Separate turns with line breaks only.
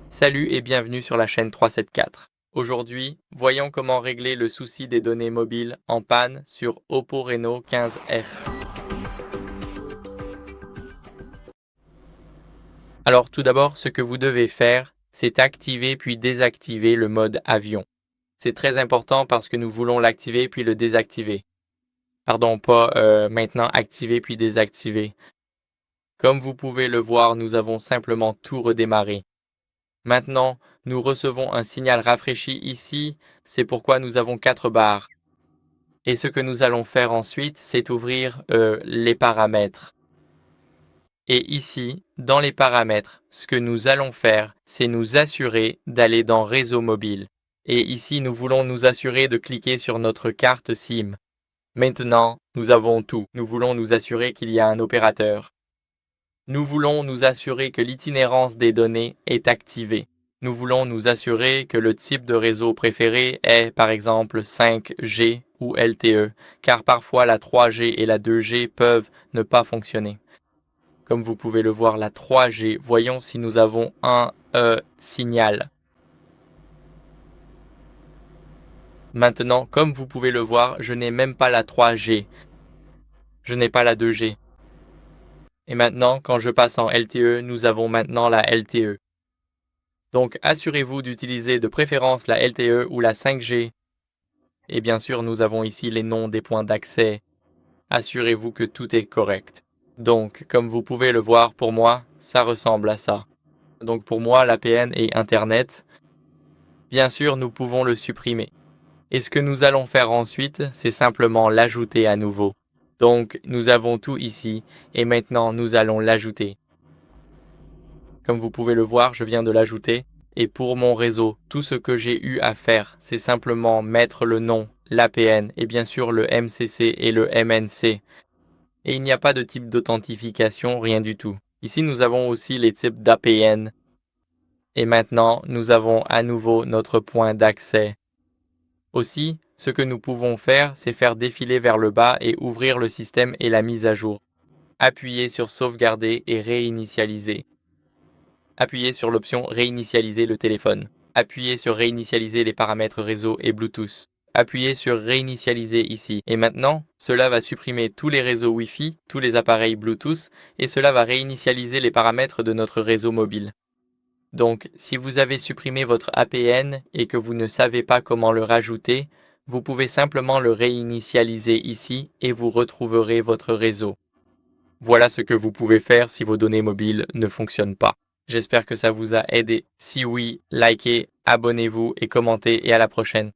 Salut et bienvenue sur la chaîne 374. Aujourd'hui, voyons comment régler le souci des données mobiles en panne sur Oppo Reno 15F. Alors tout d'abord, ce que vous devez faire, c'est activer puis désactiver le mode avion. C'est très important parce que nous voulons l'activer puis le désactiver. Pardon, pas maintenant activer puis désactiver. Comme vous pouvez le voir, nous avons simplement tout redémarré. Maintenant, nous recevons un signal rafraîchi ici, c'est pourquoi nous avons 4 barres. Et ce que nous allons faire ensuite, c'est ouvrir les paramètres. Et ici, dans les paramètres, ce que nous allons faire, c'est nous assurer d'aller dans Réseau mobile. Et ici, nous voulons nous assurer de cliquer sur notre carte SIM. Maintenant, nous avons tout. Nous voulons nous assurer qu'il y a un opérateur. Nous voulons nous assurer que l'itinérance des données est activée. Nous voulons nous assurer que le type de réseau préféré est par exemple 5G ou LTE, car parfois la 3G et la 2G peuvent ne pas fonctionner. Comme vous pouvez le voir, la 3G, voyons si nous avons un signal. Maintenant, comme vous pouvez le voir, je n'ai même pas la 3G. Je n'ai pas la 2G. Et maintenant, quand je passe en LTE, nous avons maintenant la LTE. Donc, assurez-vous d'utiliser de préférence la LTE ou la 5G. Et bien sûr, nous avons ici les noms des points d'accès. Assurez-vous que tout est correct. Donc, comme vous pouvez le voir, pour moi, ça ressemble à ça. Donc, pour moi, l'APN est Internet. Bien sûr, nous pouvons le supprimer. Et ce que nous allons faire ensuite, c'est simplement l'ajouter à nouveau. Donc, nous avons tout ici, et maintenant, nous allons l'ajouter. Comme vous pouvez le voir, je viens de l'ajouter. Et pour mon réseau, tout ce que j'ai eu à faire, c'est simplement mettre le nom, l'APN et bien sûr le MCC et le MNC. Et il n'y a pas de type d'authentification, rien du tout. Ici, nous avons aussi les types d'APN. Et maintenant, nous avons à nouveau notre point d'accès. Aussi, ce que nous pouvons faire, c'est faire défiler vers le bas et ouvrir le système et la mise à jour. Appuyez sur sauvegarder et réinitialiser. Appuyez sur l'option réinitialiser le téléphone. Appuyez sur réinitialiser les paramètres réseau et Bluetooth. Appuyez sur réinitialiser ici. Et maintenant, cela va supprimer tous les réseaux Wi-Fi, tous les appareils Bluetooth, et cela va réinitialiser les paramètres de notre réseau mobile. Donc, si vous avez supprimé votre APN et que vous ne savez pas comment le rajouter, vous pouvez simplement le réinitialiser ici et vous retrouverez votre réseau. Voilà ce que vous pouvez faire si vos données mobiles ne fonctionnent pas. J'espère que ça vous a aidé. Si oui, likez, abonnez-vous et commentez et à la prochaine.